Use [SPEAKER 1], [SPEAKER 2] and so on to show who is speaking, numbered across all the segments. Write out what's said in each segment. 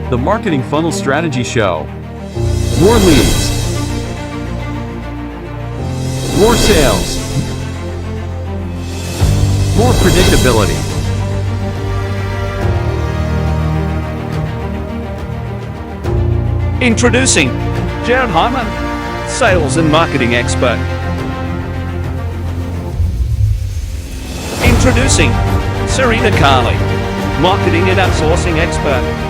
[SPEAKER 1] the Marketing Funnel Strategy Show. More leads, more sales, more predictability.
[SPEAKER 2] Introducing Jared Hyman, sales and marketing expert. Introducing Serena Carley, marketing and outsourcing expert.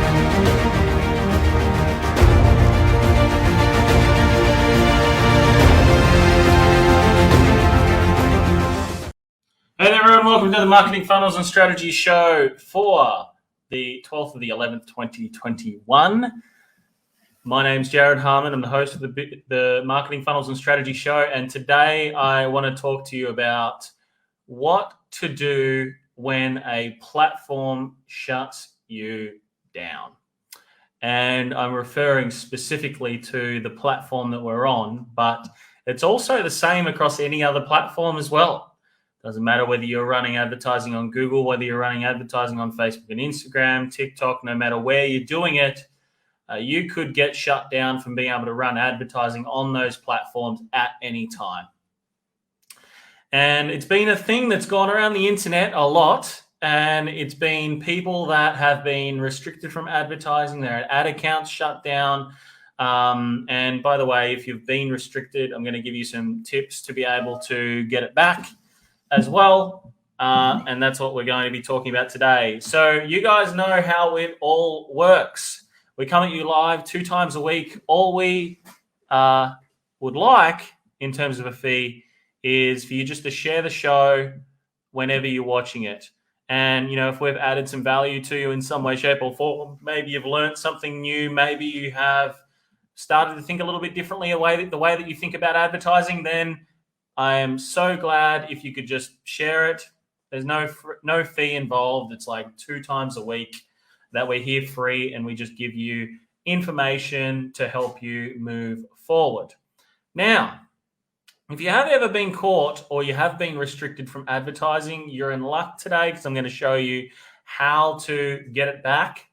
[SPEAKER 3] Hey there everyone, welcome to the Marketing Funnels and Strategy Show for the 12th of the 11th, 2021. My name's Jared Harmon. I'm the host of the Marketing Funnels and Strategy Show, and today I want to talk to you about what to do when a platform shuts you down. And I'm referring specifically to the platform that we're on, but it's also the same across any other platform as well. Doesn't matter whether you're running advertising on Google, whether you're running advertising on Facebook and Instagram, TikTok, no matter where you're doing it, you could get shut down from being able to run advertising on those platforms at any time. And it's been a thing that's gone around the internet a lot, and it's been people that have been restricted from advertising, their ad accounts shut down. And by the way, if you've been restricted, I'm going to give you some tips to be able to get it back as well. And that's what we're going to be talking about today. So you guys know how it all works. We come at you live 2 times a week. All we would like in terms of a fee is for you just to share the show whenever you're watching it. And, you know, if we've added some value to you in some way, shape or form, maybe you've learned something new, maybe you have started to think a little bit differently the way that you think about advertising, then I am so glad if you could just share it. There's no fee involved. It's like 2 times a week that we're here free, and we just give you information to help you move forward. Now, if you have ever been caught or you have been restricted from advertising, you're in luck today because I'm going to show you how to get it back.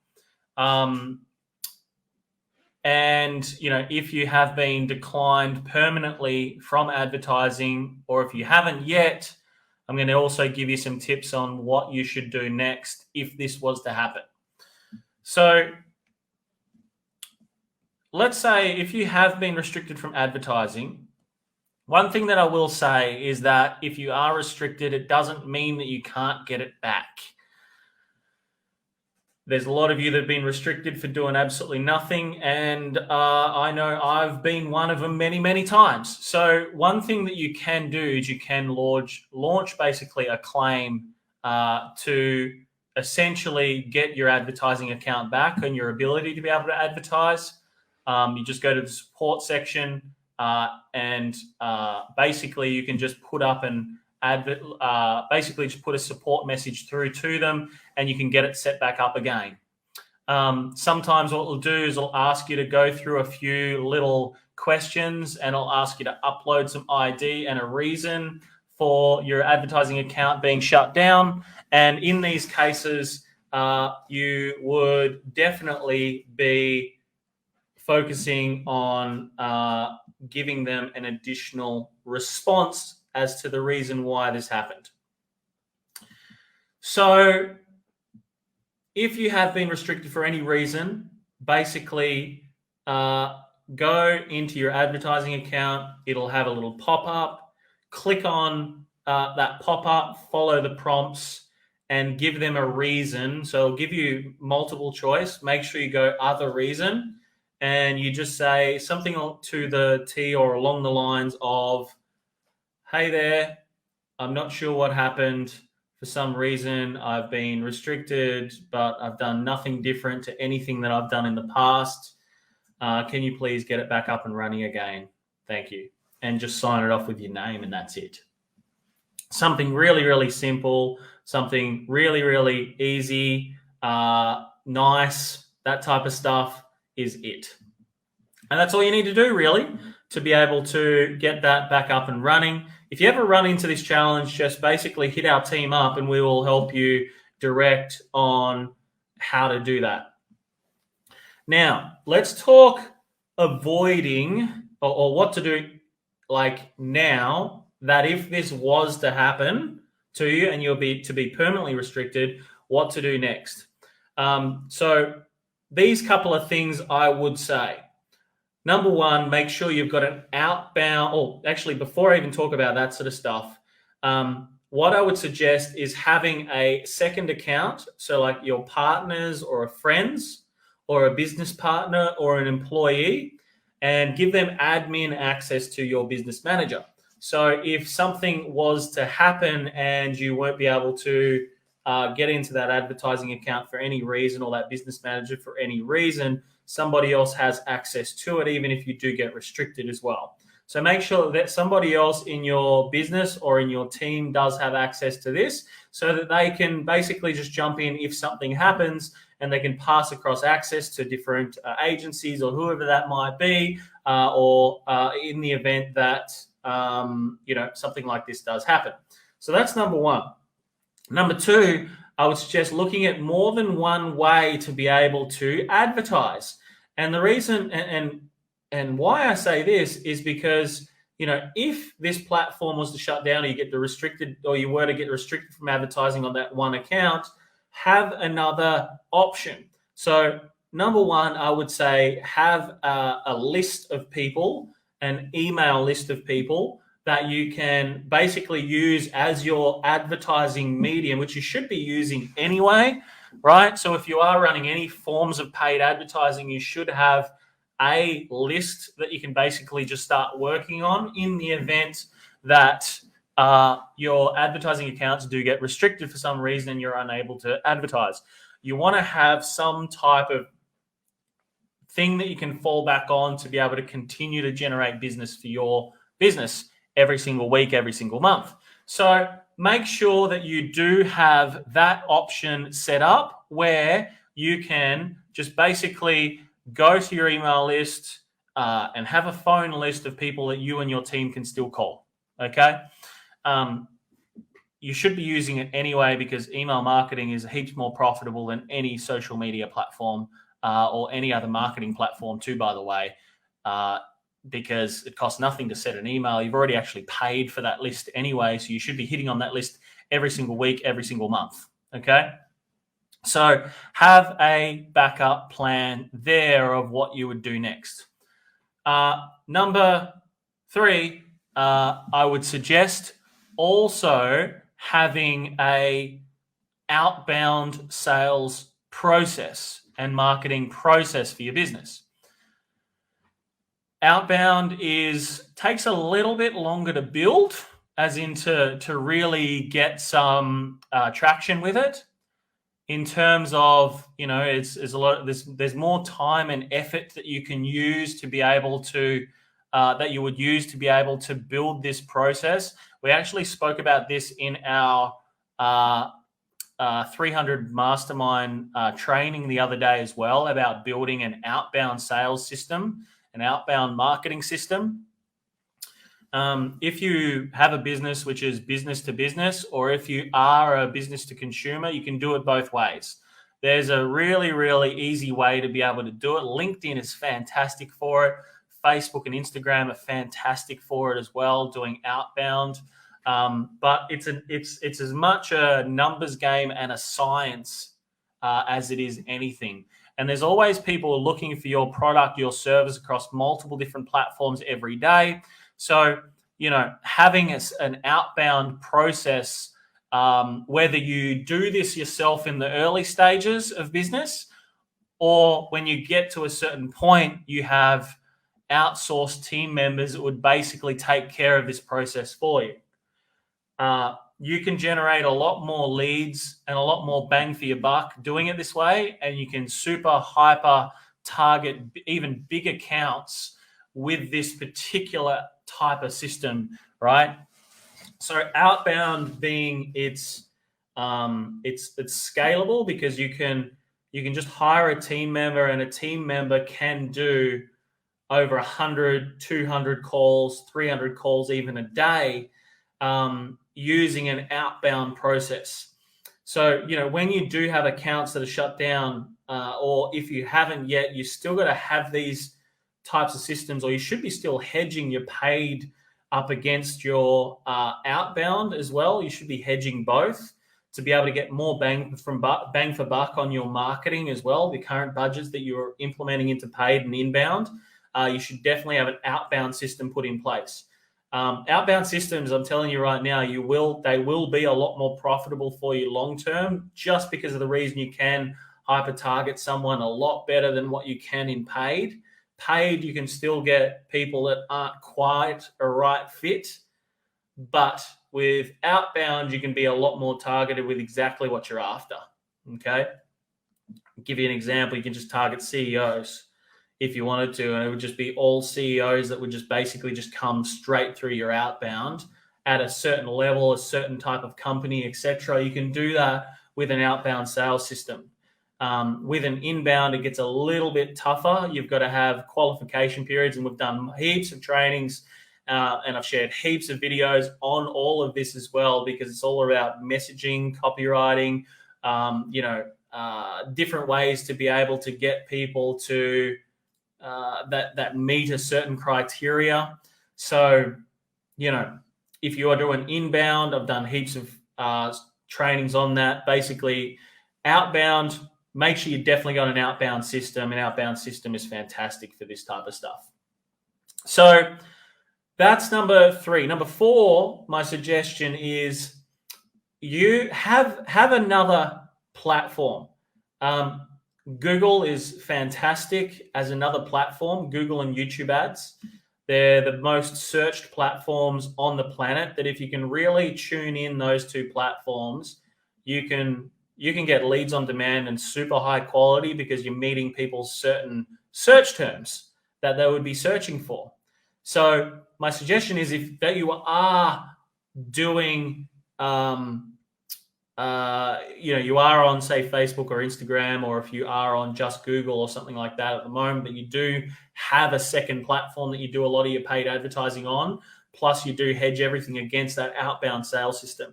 [SPEAKER 3] And, you know, if you have been declined permanently from advertising, or if you haven't yet, I'm going to also give you some tips on what you should do next if this was to happen. So let's say if you have been restricted from advertising, one thing that I will say is that if you are restricted, it doesn't mean that you can't get it back. There's a lot of you that have been restricted for doing absolutely nothing, and I know I've been one of them many, many times. So one thing that you can do is you can launch basically a claim to essentially get your advertising account back and your ability to be able to advertise. You just go to the support section and basically you can just put up an basically just put a support message through to them, and you can get it set back up again. Sometimes what it'll do is it'll ask you to go through a few little questions, and it'll ask you to upload some ID and a reason for your advertising account being shut down. And in these cases, you would definitely be focusing on giving them an additional response as to the reason why this happened. So if you have been restricted for any reason, basically go into your advertising account. It'll have a little pop-up. Click on that pop-up, follow the prompts, and give them a reason. So it'll give you multiple choice. Make sure you go other reason, and you just say something to the T or along the lines of, hey there, I'm not sure what happened. For some reason, I've been restricted, but I've done nothing different to anything that I've done in the past. Can you please get it back up and running again? Thank you. And just sign it off with your name, and that's it. Something really, really simple, something really, really easy, nice, that type of stuff is it. And that's all you need to do, really, to be able to get that back up and running. If you ever run into this challenge, just basically hit our team up and we will help you direct on how to do that. Now, let's talk avoiding or what to do like now that if this was to happen to you and you'll be to be permanently restricted, what to do next. So these couple of things I would say. Number one, make sure you've got an outbound, or actually, before I even talk about that sort of stuff, what I would suggest is having a second account. So, like your partners or a friends or a business partner or an employee, and give them admin access to your business manager. So, if something was to happen and you won't be able to get into that advertising account for any reason, or that business manager for any reason, somebody else has access to it, even if you do get restricted as well. So make sure that somebody else in your business or in your team does have access to this, so that they can basically just jump in if something happens, and they can pass across access to different agencies or whoever that might be, or in the event that something like this does happen. So that's number one. Number two, I would suggest looking at more than one way to be able to advertise. And the reason and why I say this is because, if this platform was to shut down, or you were to get restricted from advertising on that one account, have another option. So number one, I would say have a list of people, an email list of people that you can basically use as your advertising medium, which you should be using anyway, right? So if you are running any forms of paid advertising, you should have a list that you can basically just start working on in the event that your advertising accounts do get restricted for some reason and you're unable to advertise. You want to have some type of thing that you can fall back on to be able to continue to generate business for your business every single week, every single month. So make sure that you do have that option set up where you can just basically go to your email list and have a phone list of people that you and your team can still call. Okay. You should be using it anyway, because email marketing is heaps more profitable than any social media platform or any other marketing platform too, by the way. Because it costs nothing to set an email. You've already actually paid for that list anyway, so you should be hitting on that list every single week, every single month, okay? So have a backup plan there of what you would do next. Number three, I would suggest also having a outbound sales process and marketing process for your business. Outbound takes a little bit longer to build, as in to really get some traction with it. In terms of, there's more time and effort that you can use to be able to that you would use to be able to build this process. We actually spoke about this in our 300 mastermind training the other day as well, about building an outbound sales system, an outbound marketing system. If you have a business which is business to business, or if you are a business to consumer, you can do it both ways. There's a really, really easy way to be able to do it. LinkedIn is fantastic for it. Facebook and Instagram are fantastic for it as well, doing outbound. But it's as much a numbers game and a science as it is anything. And there's always people looking for your product, your service across multiple different platforms every day. So, having an outbound process, whether you do this yourself in the early stages of business, or when you get to a certain point, you have outsourced team members that would basically take care of this process for you. You can generate a lot more leads and a lot more bang for your buck doing it this way, and you can super hyper target even big accounts with this particular type of system, right? So outbound being it's scalable, because you can just hire a team member, and a team member can do over 100, 200 calls, 300 calls even a day, using an outbound process. So, when you do have accounts that are shut down, or if you haven't yet, you still got to have these types of systems, or you should be still hedging your paid up against your outbound as well. You should be hedging both to be able to get more bang for buck on your marketing as well. The current budgets that you're implementing into paid and inbound, you should definitely have an outbound system put in place. Outbound systems, I'm telling you right now, they will be a lot more profitable for you long term, just because of the reason you can hyper target someone a lot better than what you can in paid. Paid, you can still get people that aren't quite a right fit, but with outbound, you can be a lot more targeted with exactly what you're after. Okay, I'll give you an example. You can just target CEOs if you wanted to, and it would just be all CEOs that would just basically just come straight through your outbound at a certain level, a certain type of company, etc. You can do that with an outbound sales system. With an inbound, it gets a little bit tougher. You've got to have qualification periods, and we've done heaps of trainings, and I've shared heaps of videos on all of this as well, because it's all about messaging, copywriting, different ways to be able to get people to that meet a certain criteria. So, if you are doing inbound, I've done heaps of trainings on that. Basically, outbound, make sure you definitely got an outbound system. An outbound system is fantastic for this type of stuff. So that's number 3. Number 4, my suggestion is you have another platform. Google is fantastic as another platform. Google and YouTube ads, they're the most searched platforms on the planet. That if you can really tune in those 2 platforms, you can get leads on demand and super high quality, because you're meeting people's certain search terms that they would be searching for. So my suggestion is, if that you are doing you are on, say, Facebook or Instagram, or if you are on just Google or something like that at the moment, but you do have a second platform that you do a lot of your paid advertising on, plus you do hedge everything against that outbound sales system.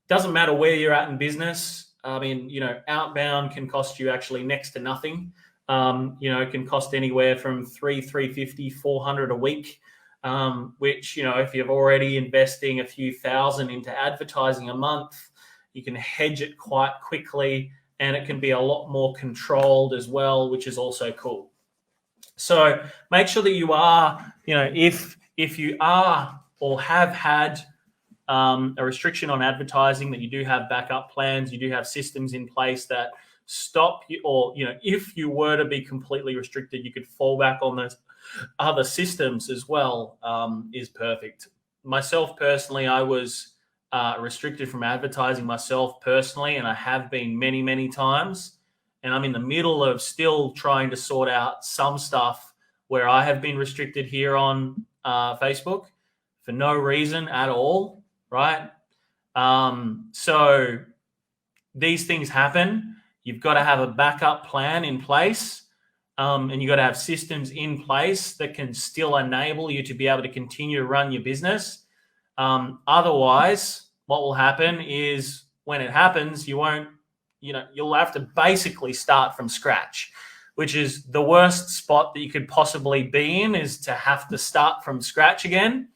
[SPEAKER 3] Doesn't matter where you're at in business. I mean, outbound can cost you actually next to nothing. It can cost anywhere from $350, $400 a week. Which, if you're already investing a few thousand into advertising a month, you can hedge it quite quickly, and it can be a lot more controlled as well, which is also cool. So make sure that you are, if you are or have had a restriction on advertising, that you do have backup plans, you do have systems in place that stop you, or, if you were to be completely restricted, you could fall back on those other systems as well, is perfect. Myself personally, I was restricted from advertising myself personally, and I have been many, many times. And I'm in the middle of still trying to sort out some stuff where I have been restricted here on Facebook for no reason at all, right? So these things happen. You've got to have a backup plan in place. And you've got to have systems in place that can still enable you to be able to continue to run your business. Otherwise, what will happen is, when it happens, you'll have to basically start from scratch, which is the worst spot that you could possibly be in, is to have to start from scratch again.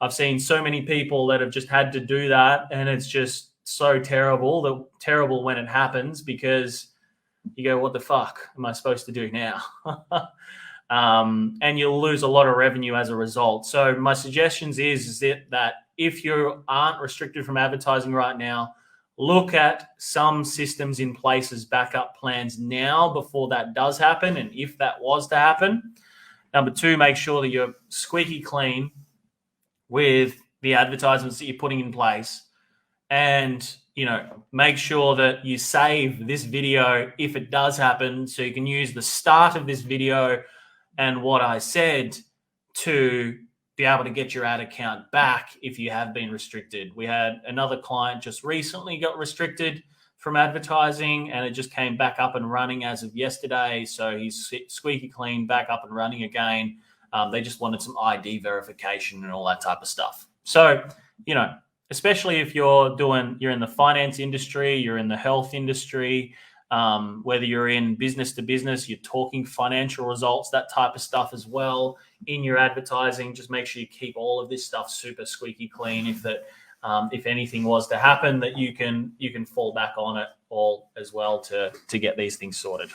[SPEAKER 3] I've seen so many people that have just had to do that, and it's just so terrible when it happens, because you go, what the fuck am I supposed to do now? And you'll lose a lot of revenue as a result. So my suggestions is that if you aren't restricted from advertising right now, look at some systems in place as backup plans now before that does happen. And if that was to happen, number 2, make sure that you're squeaky clean with the advertisements that you're putting in place. And make sure that you save this video if it does happen, so you can use the start of this video and what I said to be able to get your ad account back if you have been restricted. We had another client just recently got restricted from advertising, and it just came back up and running as of yesterday. So he's squeaky clean, back up and running again. They just wanted some ID verification and all that type of stuff. So, especially if you're in the finance industry, you're in the health industry, whether you're in business to business, you're talking financial results, that type of stuff as well in your advertising. Just make sure you keep all of this stuff super squeaky clean. If anything was to happen, that you can fall back on it all as well to get these things sorted.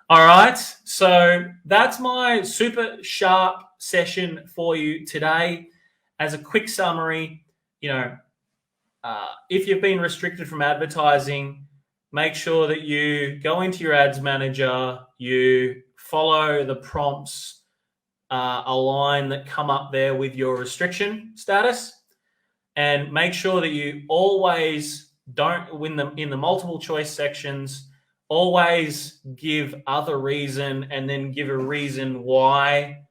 [SPEAKER 3] All right, so that's my super sharp session for you today. As a quick summary, if you've been restricted from advertising, make sure that you go into your ads manager, you follow the prompts align that come up there with your restriction status, and make sure that you always don't win them in the multiple choice sections. Always give other reason, and then give a reason why,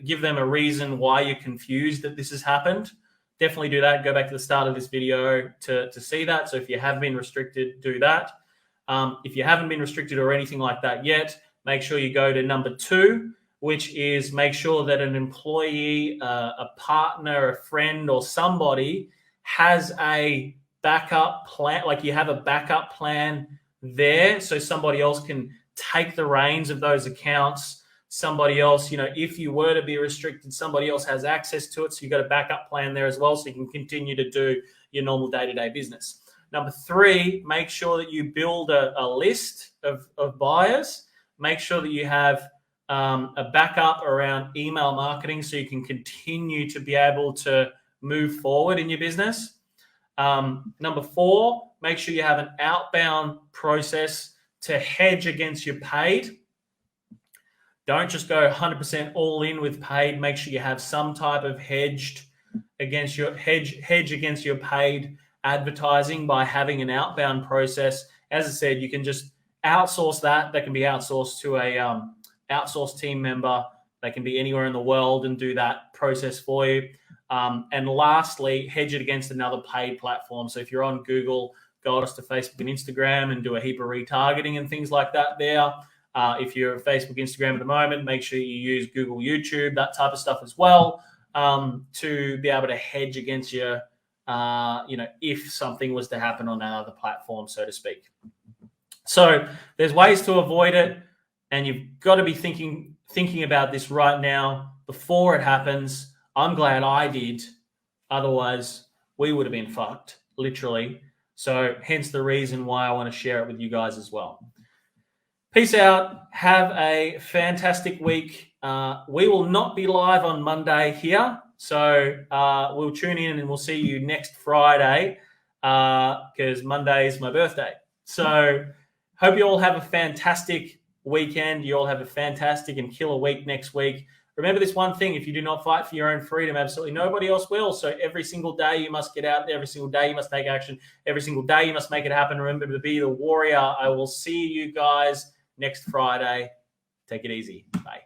[SPEAKER 3] give them a reason why you're confused that this has happened. Definitely do that. Go back to the start of this video to see that. So if you have been restricted, do that. If you haven't been restricted or anything like that yet, make sure you go to number 2, which is make sure that an employee, a partner, a friend, or somebody has a backup plan. Like, you have a backup plan there, so somebody else can take the reins of those accounts. Somebody else, if you were to be restricted, somebody else has access to it. So you've got a backup plan there as well, so you can continue to do your normal day-to-day business. Number 3, make sure that you build a list of buyers. Make sure that you have a backup around email marketing, so you can continue to be able to move forward in your business. Number 4, make sure you have an outbound process to hedge against your paid. Don't just go 100% all in with paid. Make sure you have some type of hedge against your paid advertising by having an outbound process. As I said, you can just outsource that. That can be outsourced to a outsourced team member. They can be anywhere in the world and do that process for you. And lastly, hedge it against another paid platform. So if you're on Google, go across to Facebook and Instagram and do a heap of retargeting and things like that there. If you're on Facebook, Instagram at the moment, make sure you use Google, YouTube, that type of stuff as well, to be able to hedge against your, if something was to happen on another platform, so to speak. So there's ways to avoid it, and you've got to be thinking about this right now before it happens. I'm glad I did. Otherwise, we would have been fucked, literally. So hence the reason why I want to share it with you guys as well. Peace out. Have a fantastic week. We will not be live on Monday here. So we'll tune in and we'll see you next Friday, because Monday is my birthday. So hope you all have a fantastic weekend. You all have a fantastic and killer week next week. Remember this one thing: if you do not fight for your own freedom, absolutely nobody else will. So every single day you must get out there. Every single day you must take action. Every single day you must make it happen. Remember to be the warrior. I will see you guys next Friday. Take it easy. Bye.